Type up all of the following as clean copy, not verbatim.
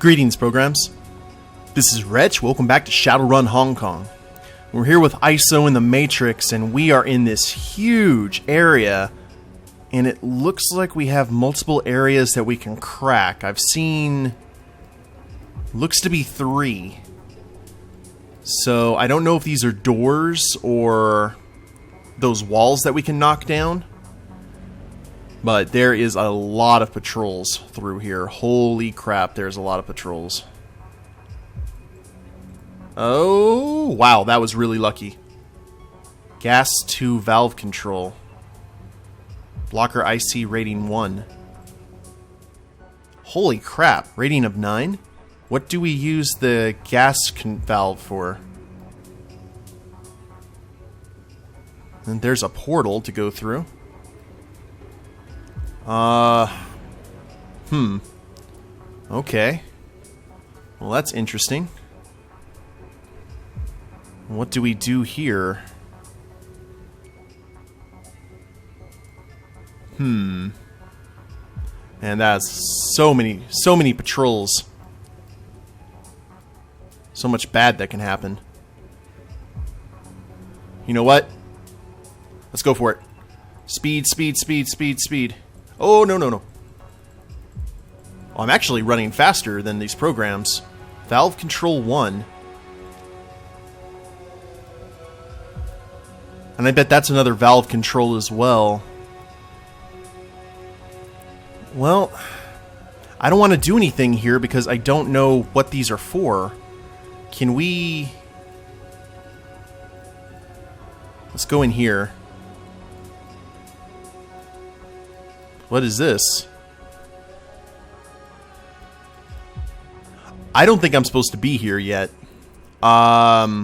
Greetings, programs. This is Wretch. Welcome back to Shadowrun Hong Kong. We're here with ISO in the Matrix, and we are in this huge area, and it looks like we have multiple areas that we can crack. I've seen... looks to be 3. So, I don't know if these are doors or those walls that we can knock down. But there is a lot of patrols through here. Holy crap, there's a lot of patrols. Oh, wow, that was really lucky. Gas 2 valve control. Blocker IC rating 1. Holy crap, rating of 9? What do we use the gas valve for? And there's a portal to go through. Okay. Well, that's interesting. What do we do here? And that's so many patrols. So much bad that can happen. You know what? Let's go for it. Speed, speed, speed, speed, speed. Oh, no, no, no. Oh, I'm actually running faster than these programs. Valve control 1. And I bet that's another valve control as well. Well, I don't want to do anything here because I don't know what these are for. Can we... let's go in here. What is this? I don't think I'm supposed to be here yet. Well,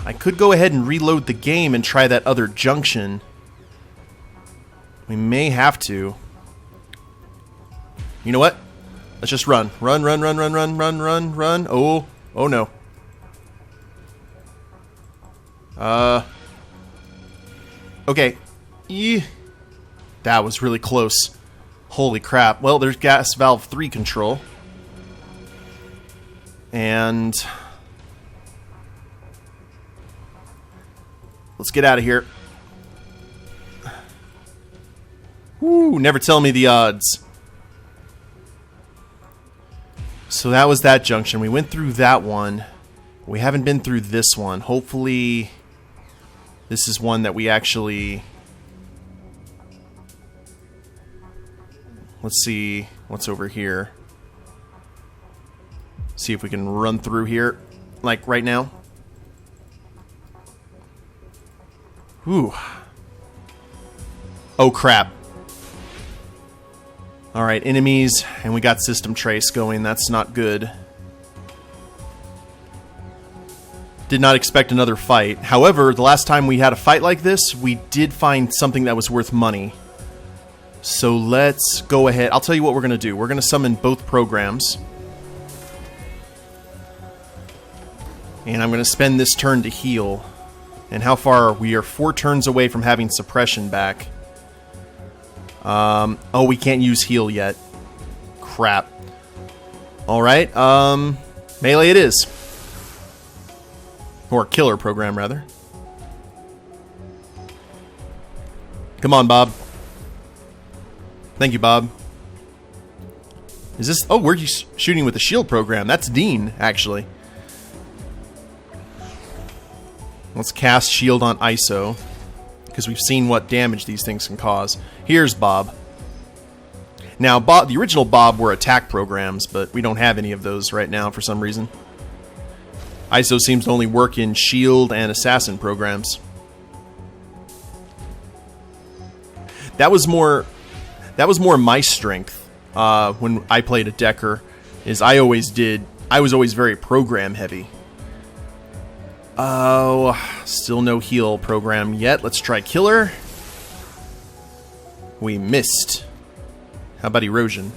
I could go ahead and reload the game and try that other junction. We may have to. You know what? Let's just run. Run, run, run, run, run, run, run, run. Oh, oh no. Okay. That was really close. Holy crap. Well, there's gas valve 3 control. And... let's get out of here. Woo, never tell me the odds. So that was that junction. We went through that one. We haven't been through this one. Hopefully... this is one that we actually... let's see what's over here. See if we can run through here, like right now. Whew. Oh crap. Alright, enemies, and we got system trace going. That's not good. Did not expect another fight. However, the last time we had a fight like this, we did find something that was worth money. So let's go ahead. I'll tell you what we're going to do. We're going to summon both programs. And I'm going to spend this turn to heal. And how far? We are 4 turns away from having suppression back. Oh, we can't use heal yet. Crap. Alright, melee it is. Or killer program, rather. Come on, Bob. Thank you, Bob. Is this... oh, we're shooting with the shield program. That's Dean, actually. Let's cast shield on ISO, because we've seen what damage these things can cause. Here's Bob. Now, Bob, the original Bob were attack programs, but we don't have any of those right now for some reason. ISO seems to only work in shield and assassin programs. That was more my strength when I played a Decker. Is I was always very program heavy. Oh, still no heal program yet. Let's try killer. We missed. How about erosion?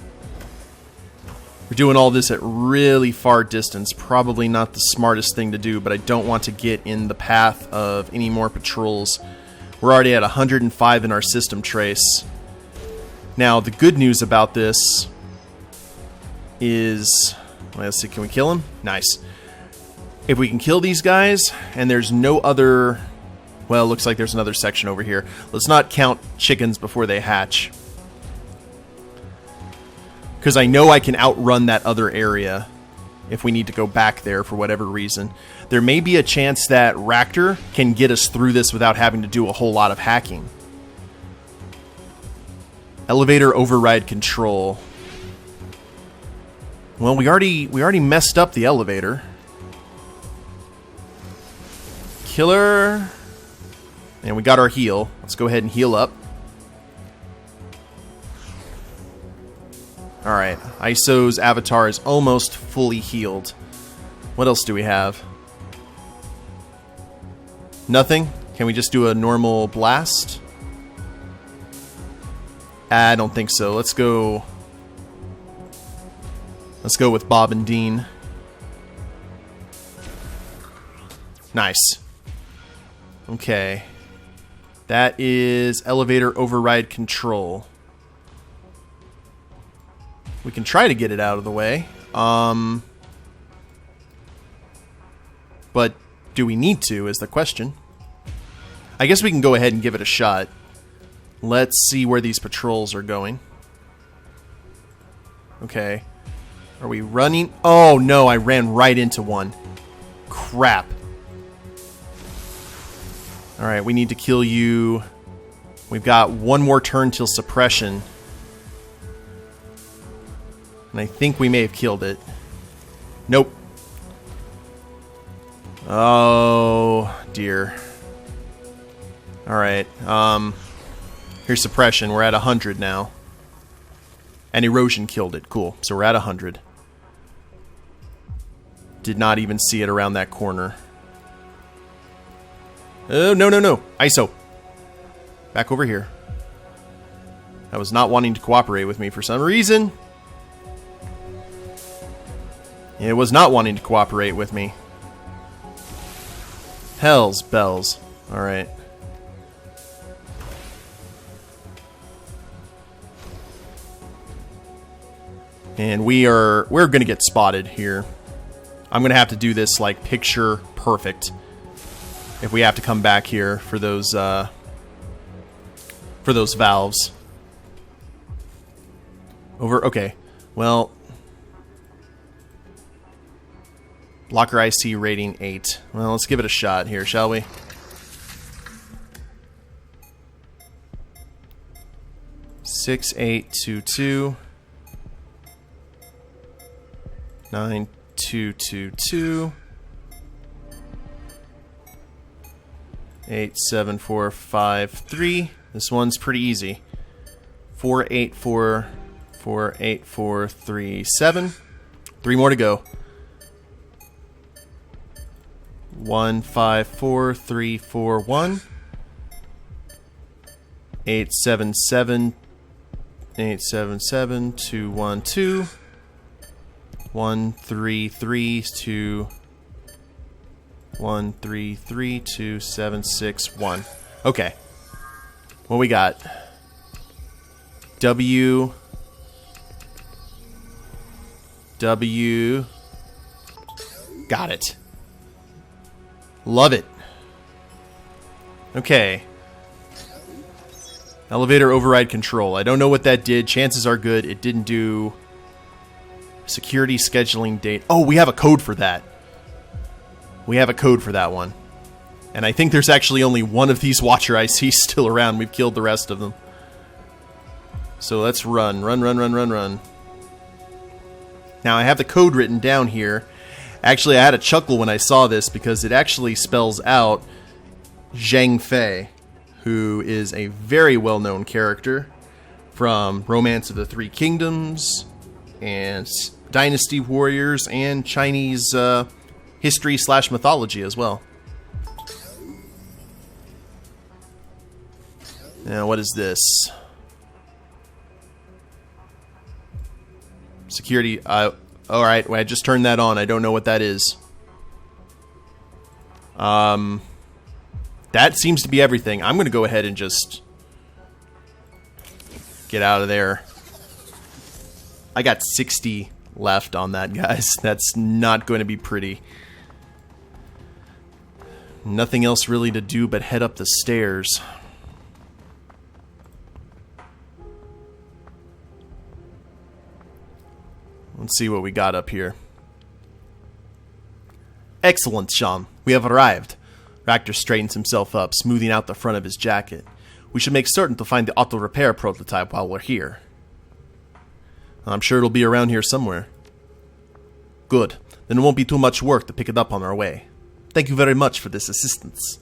We're doing all this at really far distance. Probably not the smartest thing to do, but I don't want to get in the path of any more patrols. We're already at 105 in our system trace. Now, the good news about this is... Let's see, can we kill him? Nice. If we can kill these guys, and there's no other... Well, it looks like there's another section over here. Let's not count chickens before they hatch. Because I know I can outrun that other area if we need to go back there for whatever reason. There may be a chance that Raptor can get us through this without having to do a whole lot of hacking. Elevator override control. Well, we already messed up the elevator. Killer. And we got our heal. Let's go ahead and heal up. Alright, ISO's avatar is almost fully healed. What else do we have? Nothing? Can we just do a normal blast? I don't think so. Let's go with Bob and Dean. Nice. Okay. That is elevator override control. We can try to get it out of the way. But do we need to is the question. I guess we can go ahead and give it a shot. Let's see where these patrols are going. Okay. Are we running? Oh no, I ran right into one. Crap. Alright, we need to kill you. We've got one more turn till suppression. And I think we may have killed it. Nope. Oh, dear. Alright, here's suppression. We're at 100 now. And erosion killed it. Cool. So we're at 100. Did not even see it around that corner. Oh, no, no, no. ISO. Back over here. I was not wanting to cooperate with me for some reason. It was not wanting to cooperate with me. Hell's bells. Alright. And we're gonna get spotted here. I'm gonna have to do this like picture perfect if we have to come back here for those valves. Over. Okay. Well, blocker IC rating 8. Well, let's give it a shot here, shall we? Six, 8, 2, 2. 9, 2, 2, 2. 8, 7, 4, 5, 3. This one's pretty easy. 4, 8, 4, 4, 8, 4, 3, 7. 3 more to go. 1, 5, 4, 3, 4, 1. 8, 7, 7. 8, 7, 7, 2, 1, 2. 1, 3, 3, 2. 1, 3, 3, 2, 7, 6, 1. Okay. What we got? W. W. Got it. Love it. Okay. Elevator override control. I don't know what that did. Chances are good it didn't do security scheduling date. Oh, we have a code for that. We have a code for that one. And I think there's actually only one of these Watcher ICs still around. We've killed the rest of them. So let's run. Run, run, run, run, run. Now I have the code written down here. Actually, I had a chuckle when I saw this because it actually spells out Zhang Fei, who is a very well-known character from Romance of the Three Kingdoms and Dynasty Warriors and Chinese history/mythology as well. Now, what is this? Security. Alright, well, I just turned that on. I don't know what that is. That seems to be everything. I'm going to go ahead and just Get out of there. I got 60 left on that, guys. That's not going to be pretty. Nothing else really to do but head up the stairs. Let's see what we got up here. Excellent, Sean. We have arrived. Ractor straightens himself up, smoothing out the front of his jacket. We should make certain to find the auto repair prototype while we're here. I'm sure it'll be around here somewhere. Good. Then it won't be too much work to pick it up on our way. Thank you very much for this assistance.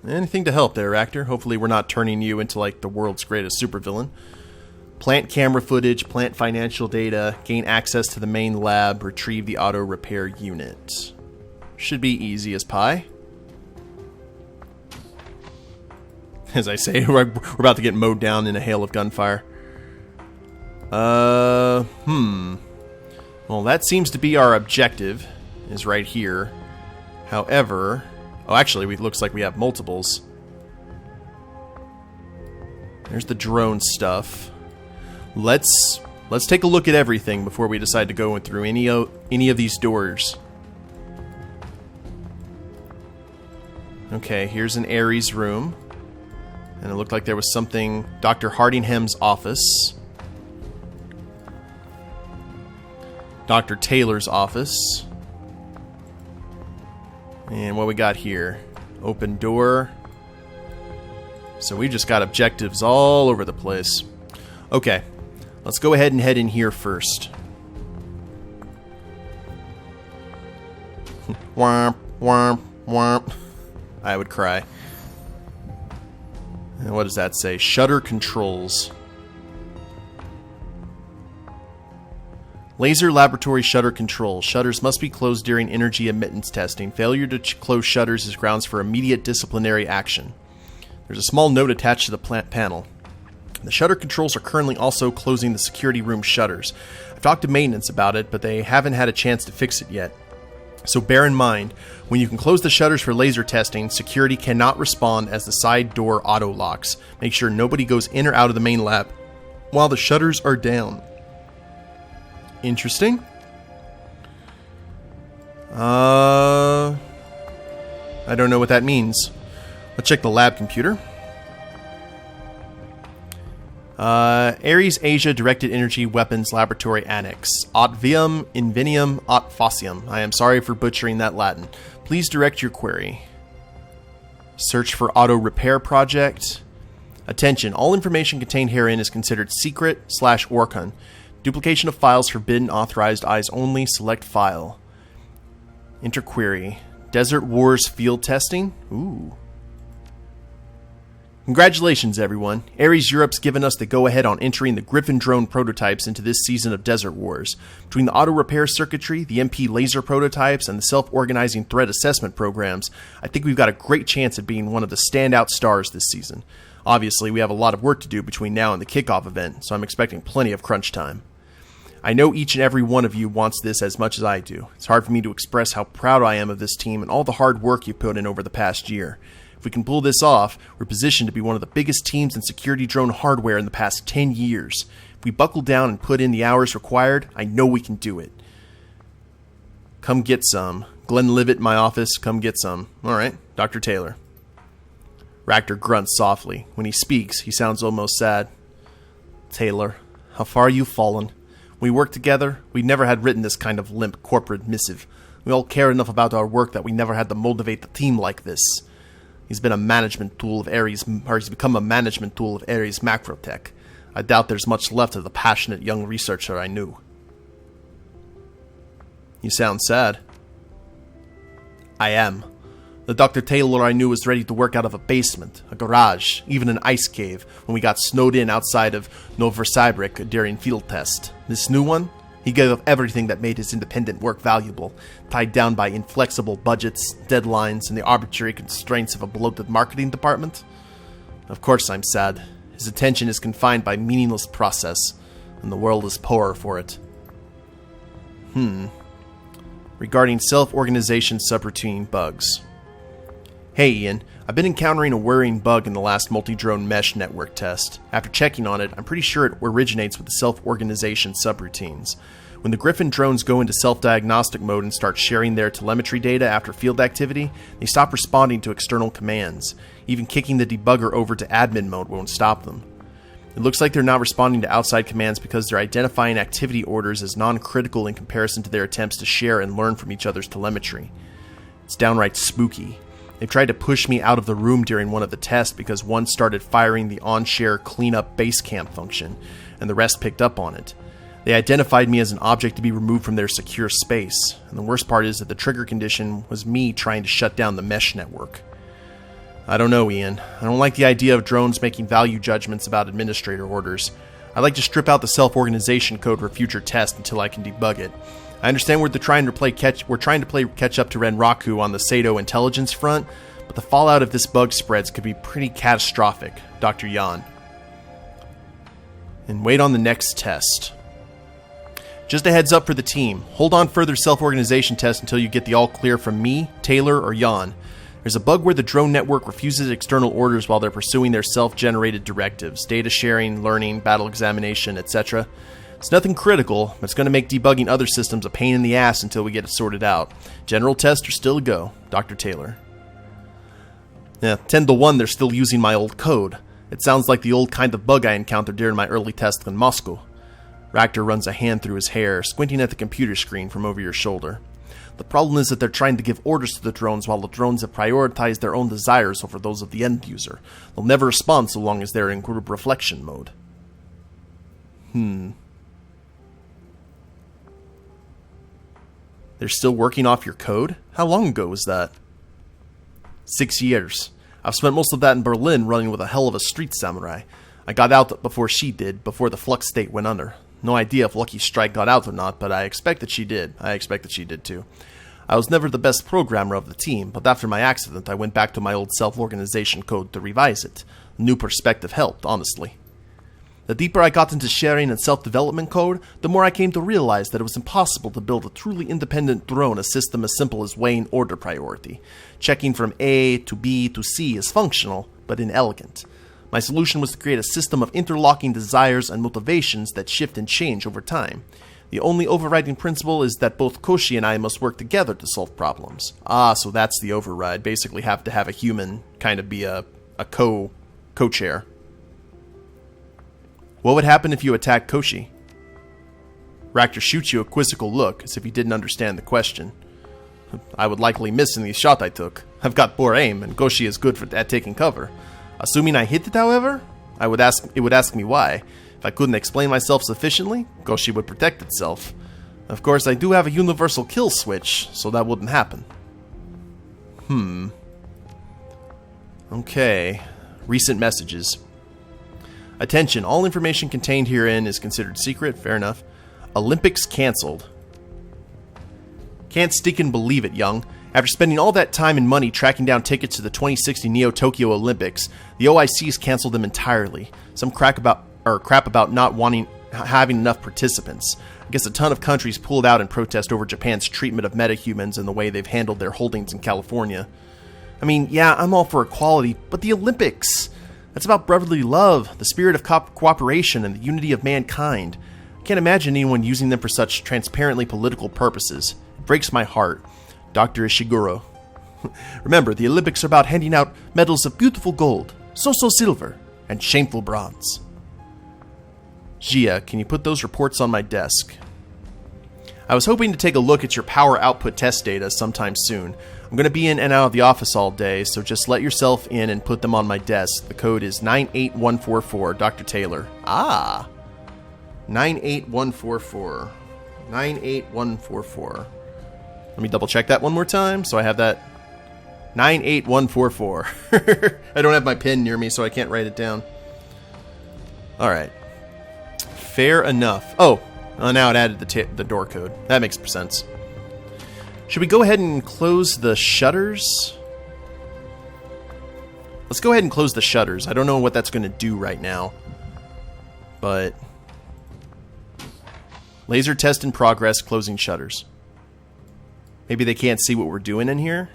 Anything to help there, Ractor. Hopefully we're not turning you into like the world's greatest supervillain. Plant camera footage, plant financial data, gain access to the main lab, retrieve the auto repair unit. Should be easy as pie. As I say, we're about to get mowed down in a hail of gunfire. Well, that seems to be our objective, is right here. However, oh, actually, it looks like we have multiples. There's the drone stuff. Let's take a look at everything before we decide to go through any of these doors. Okay, here's an Ares room. And it looked like there was something... Dr. Hardingham's office. Dr. Taylor's office. And what we got here? Open door. So we just got objectives all over the place. Okay, let's go ahead and head in here first. Womp, womp, womp. I would cry. And what does that say? Shutter controls. Laser laboratory shutter control. Shutters must be closed during energy emittance testing. Failure to close shutters is grounds for immediate disciplinary action. There's a small note attached to the plant panel. The shutter controls are currently also closing the security room shutters. I've talked to maintenance about it, but they haven't had a chance to fix it yet. So bear in mind, when you can close the shutters for laser testing, security cannot respond as the side door auto locks. Make sure nobody goes in or out of the main lab while the shutters are down. Interesting. I don't know what that means. Let's check the lab computer. Ares Asia Directed Energy Weapons Laboratory Annex. Aut viam invenium aut facium. I am sorry for butchering that Latin. Please direct your query. Search for auto repair project. Attention, all information contained herein is considered secret/Orcon. Duplication of files forbidden, authorized eyes only. Select file. Enter query. Desert Wars field testing? Ooh. Congratulations, everyone. Ares Europe's given us the go-ahead on entering the Griffin drone prototypes into this season of Desert Wars. Between the auto repair circuitry, the MP laser prototypes, and the self-organizing threat assessment programs, I think we've got a great chance at being one of the standout stars this season. Obviously, we have a lot of work to do between now and the kickoff event, so I'm expecting plenty of crunch time. I know each and every one of you wants this as much as I do. It's hard for me to express how proud I am of this team and all the hard work you put in over the past year. If we can pull this off, we're positioned to be one of the biggest teams in security drone hardware in the past 10 years. If we buckle down and put in the hours required, I know we can do it. Come get some. Glenn Livet in my office, come get some. Alright, Dr. Taylor. Ractor grunts softly. When he speaks, he sounds almost sad. Taylor, how far you've fallen. When we worked together, we never had written this kind of limp corporate missive. We all care enough about our work that we never had to motivate the team like this. He's become a management tool of Ares Macrotech. I doubt there's much left of the passionate young researcher I knew. You sound sad. I am. The Dr. Taylor I knew was ready to work out of a basement, a garage, even an ice cave when we got snowed in outside of Novosibirsk during field test. This new one? He gave up everything that made his independent work valuable, tied down by inflexible budgets, deadlines, and the arbitrary constraints of a bloated marketing department. Of course I'm sad. His attention is confined by meaningless process, and the world is poorer for it. Regarding self-organization subroutine bugs. Hey Ian, I've been encountering a worrying bug in the last multi-drone mesh network test. After checking on it, I'm pretty sure it originates with the self-organization subroutines. When the Griffin drones go into self-diagnostic mode and start sharing their telemetry data after field activity, they stop responding to external commands. Even kicking the debugger over to admin mode won't stop them. It looks like they're not responding to outside commands because they're identifying activity orders as non-critical in comparison to their attempts to share and learn from each other's telemetry. It's downright spooky. They tried to push me out of the room during one of the tests because one started firing the on-share cleanup base camp function, and the rest picked up on it. They identified me as an object to be removed from their secure space, and the worst part is that the trigger condition was me trying to shut down the mesh network. I don't know, Ian. I don't like the idea of drones making value judgments about administrator orders. I'd like to strip out the self-organization code for future tests until I can debug it. I understand we're trying to play catch up to Renraku on the Sato intelligence front, but the fallout of this bug spreads could be pretty catastrophic, Dr. Yan. And wait on the next test. Just a heads up for the team. Hold on further self-organization tests until you get the all clear from me, Taylor, or Yan. There's a bug where the drone network refuses external orders while they're pursuing their self-generated directives, data sharing, learning, battle examination, etc. It's nothing critical, but it's going to make debugging other systems a pain in the ass until we get it sorted out. General tests are still a go, Dr. Taylor. Yeah, 10-1 they're still using my old code. It sounds like the old kind of bug I encountered during my early tests in Moscow. Ractor runs a hand through his hair, squinting at the computer screen from over your shoulder. The problem is that they're trying to give orders to the drones while the drones have prioritized their own desires over those of the end user. They'll never respond so long as they're in group reflection mode. They're still working off your code? How long ago was that? 6 years. I've spent most of that in Berlin running with a hell of a street samurai. I got out before she did, before the flux state went under. No idea if Lucky Strike got out or not, but I expect that she did. I expect that she did too. I was never the best programmer of the team, but after my accident I went back to my old self-organization code to revise it. New perspective helped, honestly. The deeper I got into sharing and self-development code, the more I came to realize that it was impossible to build a truly independent drone a system as simple as weighing order priority. Checking from A to B to C is functional, but inelegant. My solution was to create a system of interlocking desires and motivations that shift and change over time. The only overriding principle is that both Koshi and I must work together to solve problems. Ah, so that's the override. Basically have to have a human kind of be a co-chair. What would happen if you attacked Koshi? Ractor shoots you a quizzical look, as if he didn't understand the question. I would likely miss in the shot I took. I've got poor aim, and Koshi is good at taking cover. Assuming I hit it, however, it would ask me why. If I couldn't explain myself sufficiently, Koshi would protect itself. Of course, I do have a universal kill switch, so that wouldn't happen. Okay. Recent messages. Attention, all information contained herein is considered secret, fair enough. Olympics cancelled. Can't stinkin' believe it, young. After spending all that time and money tracking down tickets to the 2060 Neo-Tokyo Olympics, the OIC's canceled them entirely. Some crap about not having enough participants. I guess a ton of countries pulled out in protest over Japan's treatment of metahumans and the way they've handled their holdings in California. I mean, yeah, I'm all for equality, but the Olympics! That's about brotherly love, the spirit of cooperation, and the unity of mankind. I can't imagine anyone using them for such transparently political purposes. It breaks my heart. Dr. Ishiguro. Remember, the Olympics are about handing out medals of beautiful gold, so-so silver, and shameful bronze. Gia, can you put those reports on my desk? I was hoping to take a look at your power output test data sometime soon. I'm going to be in and out of the office all day, so just let yourself in and put them on my desk. The code is 98144, Dr. Taylor. Ah! 98144. 98144. Let me double check that one more time, so I have that. 98144. I don't have my pen near me, so I can't write it down. Alright. Fair enough. Oh, now it added the door code. That makes sense. Should we go ahead and close the shutters? Let's go ahead and close the shutters. I don't know what that's going to do right now. But... laser test in progress, closing shutters. Maybe they can't see what we're doing in here?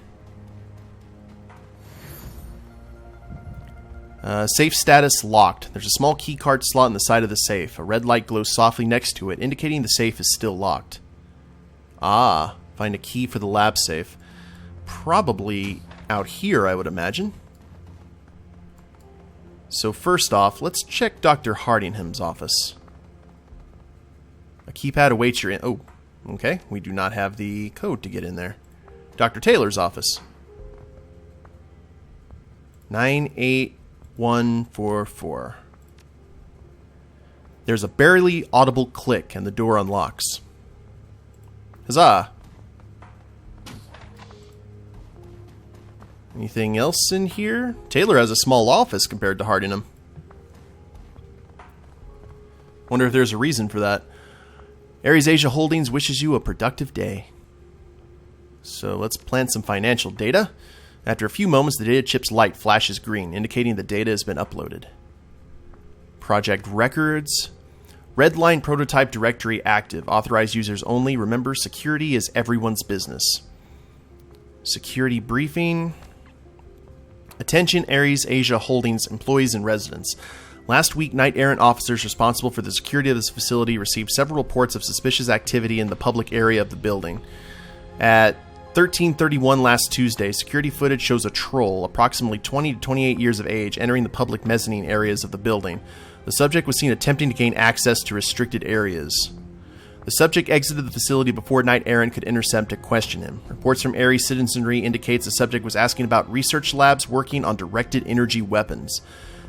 Safe status locked. There's a small keycard slot in the side of the safe. A red light glows softly next to it, indicating the safe is still locked. Ah, find a key for the lab safe. Probably out here, I would imagine. So first off, let's check Dr. Hardingham's office. A keypad awaits your Oh, okay. We do not have the code to get in there. Dr. Taylor's office. 98144. There's a barely audible click and the door unlocks. Huzzah! Anything else in here? Taylor has a small office compared to Hardingham. Wonder if there's a reason for that. Ares Asia Holdings wishes you a productive day. So let's plant some financial data. After a few moments, the data chip's light flashes green, indicating the data has been uploaded. Project records. Redline prototype directory active. Authorized users only. Remember, security is everyone's business. Security briefing. Attention Ares Asia Holdings employees and residents. Last week, Knight Errant officers responsible for the security of this facility received several reports of suspicious activity in the public area of the building. At 13:31 last Tuesday, security footage shows a troll, approximately 20 to 28 years of age, entering the public mezzanine areas of the building. The subject was seen attempting to gain access to restricted areas. The subject exited the facility before Knight Errant could intercept and question him. Reports from Ares citizenry indicates the subject was asking about research labs working on directed energy weapons.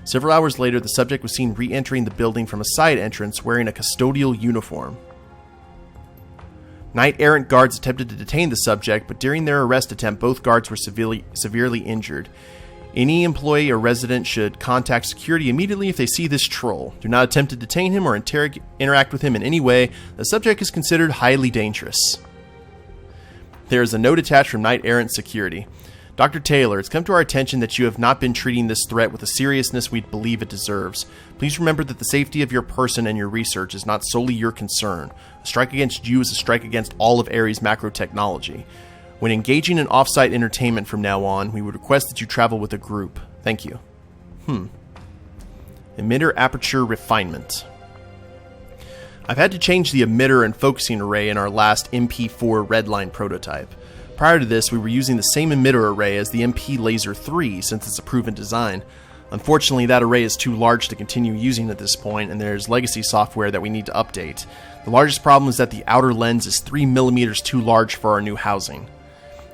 Several hours later, the subject was seen re-entering the building from a side entrance wearing a custodial uniform. Knight Errant guards attempted to detain the subject, but during their arrest attempt, both guards were severely injured. Any employee or resident should contact security immediately if they see this troll. Do not attempt to detain him or interact with him in any way. The subject is considered highly dangerous. There is a note attached from Knight Errant Security. Dr. Taylor, it's come to our attention that you have not been treating this threat with the seriousness we believe it deserves. Please remember that the safety of your person and your research is not solely your concern. A strike against you is a strike against all of Ares macro technology. When engaging in off-site entertainment from now on, we would request that you travel with a group. Thank you. Emitter aperture refinement. I've had to change the emitter and focusing array in our last MP4 Redline prototype. Prior to this, we were using the same emitter array as the MP Laser 3 since it's a proven design. Unfortunately, that array is too large to continue using at this point, and there's legacy software that we need to update. The largest problem is that the outer lens is 3 millimeters too large for our new housing.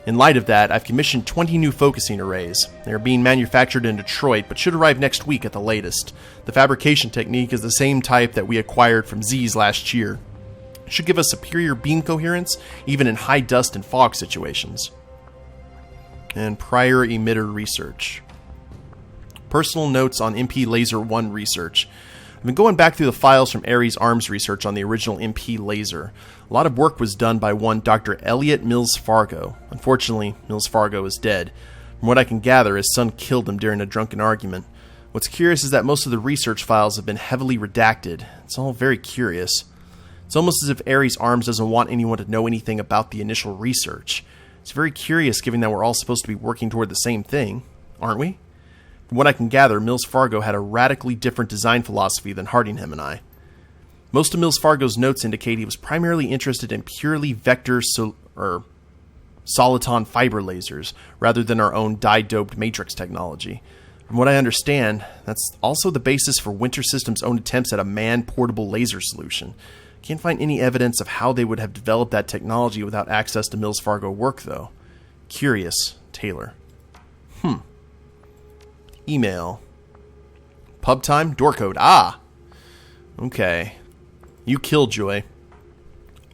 In light of that, I've commissioned 20 new focusing arrays. They are being manufactured in Detroit, but should arrive next week at the latest. The fabrication technique is the same type that we acquired from Z's last year. It should give us superior beam coherence, even in high dust and fog situations. And prior emitter research. Personal notes on MP Laser 1 research. I've been going back through the files from Ares Arms research on the original MP Laser. A lot of work was done by one Dr. Elliot Mills Fargo. Unfortunately, Mills Fargo is dead. From what I can gather, his son killed him during a drunken argument. What's curious is that most of the research files have been heavily redacted. It's all very curious. It's almost as if Ares Arms doesn't want anyone to know anything about the initial research. It's very curious given that we're all supposed to be working toward the same thing, aren't we? From what I can gather, Mills Fargo had a radically different design philosophy than Hardingham and I. Most of Mills Fargo's notes indicate he was primarily interested in purely vector soliton fiber lasers, rather than our own dye-doped matrix technology. From what I understand, that's also the basis for Winter Systems' own attempts at a man-portable laser solution. Can't find any evidence of how they would have developed that technology without access to Mills Fargo work, though. Curious, Taylor. Email. Pub time? Door code. Ah! Okay. You Killjoy.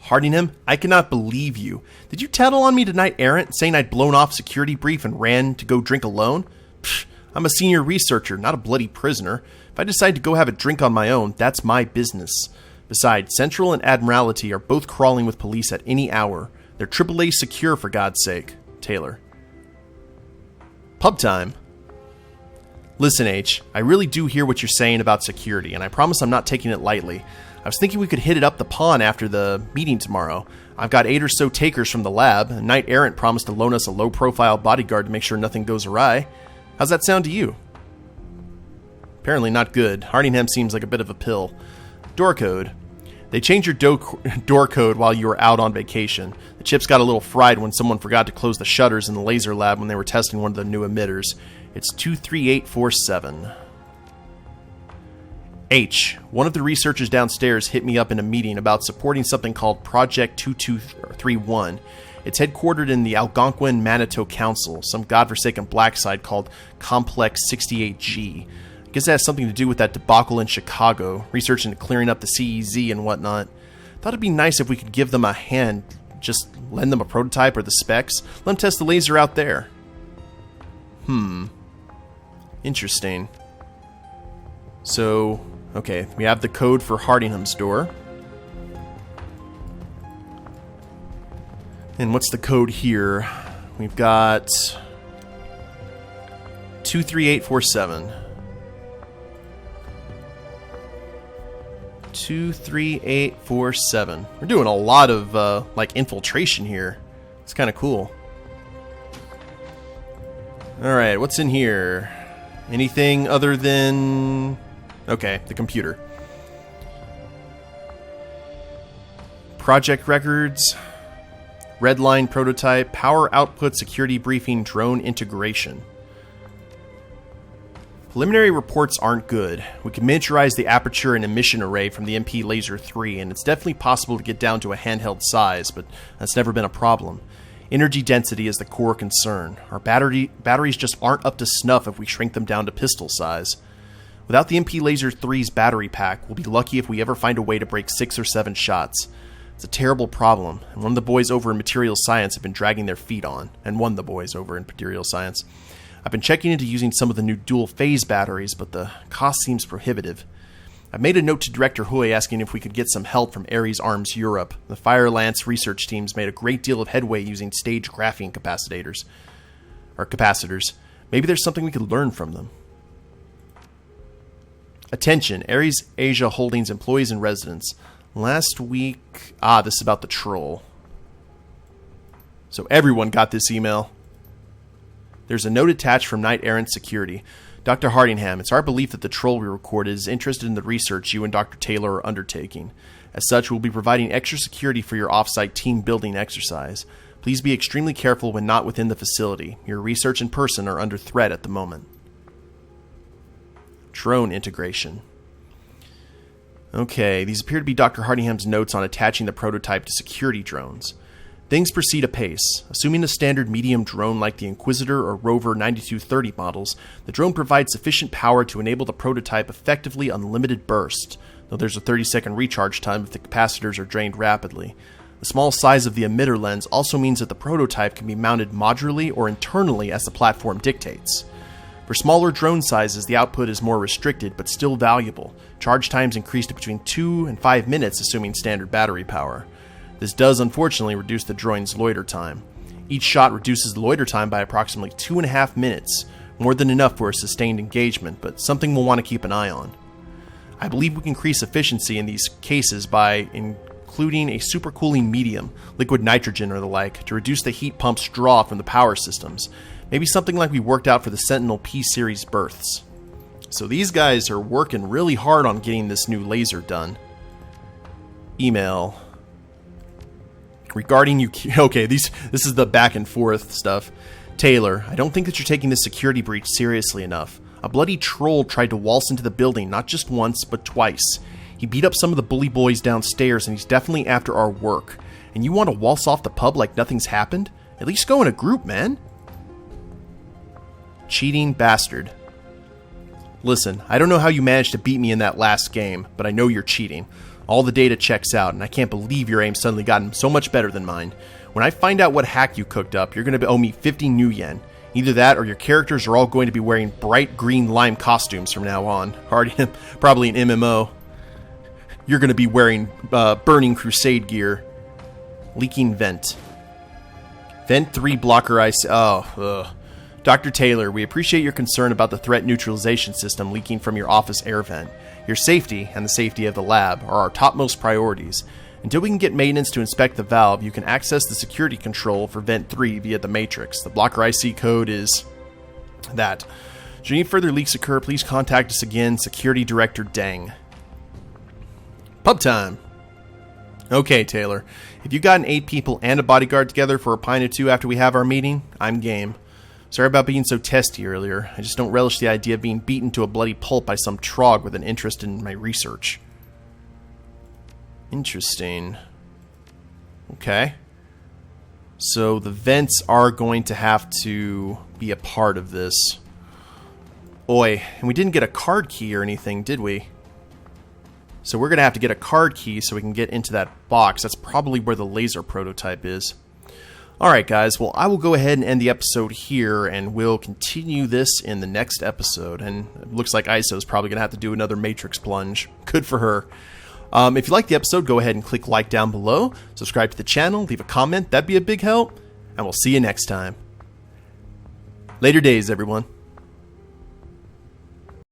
Hardingham, I cannot believe you. Did you tattle on me to Knight Errant, saying I'd blown off security brief and ran to go drink alone? Psh, I'm a senior researcher, not a bloody prisoner. If I decide to go have a drink on my own, that's my business. Besides, Central and Admiralty are both crawling with police at any hour. They're AAA secure, for God's sake. Taylor. Pub time. Listen, H, I really do hear what you're saying about security, and I promise I'm not taking it lightly. I was thinking we could hit it up the pond after the meeting tomorrow. I've got 8 or so takers from the lab, and Knight Errant promised to loan us a low-profile bodyguard to make sure nothing goes awry. How's that sound to you? Apparently not good. Hardingham seems like a bit of a pill. Door code. They changed your door code while you were out on vacation. The chips got a little fried when someone forgot to close the shutters in the laser lab when they were testing one of the new emitters. It's 23847. H. One of the researchers downstairs hit me up in a meeting about supporting something called Project 2231. It's headquartered in the Algonquin Manitou Council, some godforsaken black site called Complex 68G. I guess it has something to do with that debacle in Chicago, research into clearing up the CEZ and whatnot. Thought it'd be nice if we could give them a hand, just lend them a prototype or the specs, let them test the laser out there. Interesting. So, okay, we have the code for Hardingham's door. And what's the code here? We've got 23847. 23847. We're doing a lot of like infiltration here. It's kind of cool. All right, what's in here? Anything other than okay, the computer. Project records, redline prototype, power output security briefing, drone integration. Preliminary reports aren't good. We can miniaturize the aperture and emission array from the MP Laser 3, and it's definitely possible to get down to a handheld size, but that's never been a problem. Energy density is the core concern. Our batteries just aren't up to snuff if we shrink them down to pistol size. Without the MP Laser 3's battery pack, we'll be lucky if we ever find a way to break 6 or 7 shots. It's a terrible problem, and one of the boys over in Material Science have been dragging their feet on, and one of the boys over in Material Science. I've been checking into using some of the new dual-phase batteries, but the cost seems prohibitive. I've made a note to Director Hoy asking if we could get some help from Ares Arms Europe. The Fire Lance research teams made a great deal of headway using stage graphene capacitors. Maybe there's something we could learn from them. Attention, Ares Asia Holdings employees and residents. Last week... this is about the troll. So everyone got this email. There's a note attached from Knight Errant Security. Dr. Hardingham, it's our belief that the troll we recorded is interested in the research you and Dr. Taylor are undertaking. As such, we'll be providing extra security for your off-site team building exercise. Please be extremely careful when not within the facility. Your research and person are under threat at the moment. Drone integration. Okay, these appear to be Dr. Hardingham's notes on attaching the prototype to security drones. Things proceed apace. Assuming a standard medium drone like the Inquisitor or Rover 9230 models, the drone provides sufficient power to enable the prototype effectively unlimited burst, though there's a 30-second recharge time if the capacitors are drained rapidly. The small size of the emitter lens also means that the prototype can be mounted modularly or internally as the platform dictates. For smaller drone sizes, the output is more restricted but still valuable. Charge times increase to between 2 and 5 minutes assuming standard battery power. This does unfortunately reduce the drone's loiter time. Each shot reduces the loiter time by approximately 2.5 minutes, more than enough for a sustained engagement, but something we'll want to keep an eye on. I believe we can increase efficiency in these cases by including a supercooling medium, liquid nitrogen or the like, to reduce the heat pump's draw from the power systems. Maybe something like we worked out for the Sentinel P-Series berths. So these guys are working really hard on getting this new laser done. Email. Regarding you... Okay, this is the back and forth stuff. Taylor, I don't think that you're taking this security breach seriously enough. A bloody troll tried to waltz into the building not just once, but twice. He beat up some of the bully boys downstairs, and he's definitely after our work. And you want to waltz off the pub like nothing's happened? At least go in a group, man. Cheating bastard. Listen, I don't know how you managed to beat me in that last game, but I know you're cheating. All the data checks out, and I can't believe your aim suddenly gotten so much better than mine. When I find out what hack you cooked up, you're going to owe me 50 new yen. Either that, or your characters are all going to be wearing bright green lime costumes from now on. Probably an MMO. You're going to be wearing Burning Crusade gear. Leaking vent. Vent 3 blocker ice. Dr. Taylor, we appreciate your concern about the threat neutralization system leaking from your office air vent. Your safety, and the safety of the lab, are our topmost priorities. Until we can get maintenance to inspect the valve, you can access the security control for Vent 3 via the Matrix. The blocker IC code is that. Should any further leaks occur, please contact us again, Security Director Deng. Pub time. Okay, Taylor. If you've gotten 8 people and a bodyguard together for a pint or two after we have our meeting, I'm game. Sorry about being so testy earlier. I just don't relish the idea of being beaten to a bloody pulp by some trog with an interest in my research. Interesting. Okay. So the vents are going to have to be a part of this. Oi, and we didn't get a card key or anything, did we? So we're going to have to get a card key so we can get into that box. That's probably where the laser prototype is. Alright guys, well I will go ahead and end the episode here, and we'll continue this in the next episode. And it looks like ISO's probably going to have to do another Matrix plunge. Good for her. If you like the episode, go ahead and click like down below, subscribe to the channel, leave a comment, that'd be a big help, and we'll see you next time. Later days, everyone.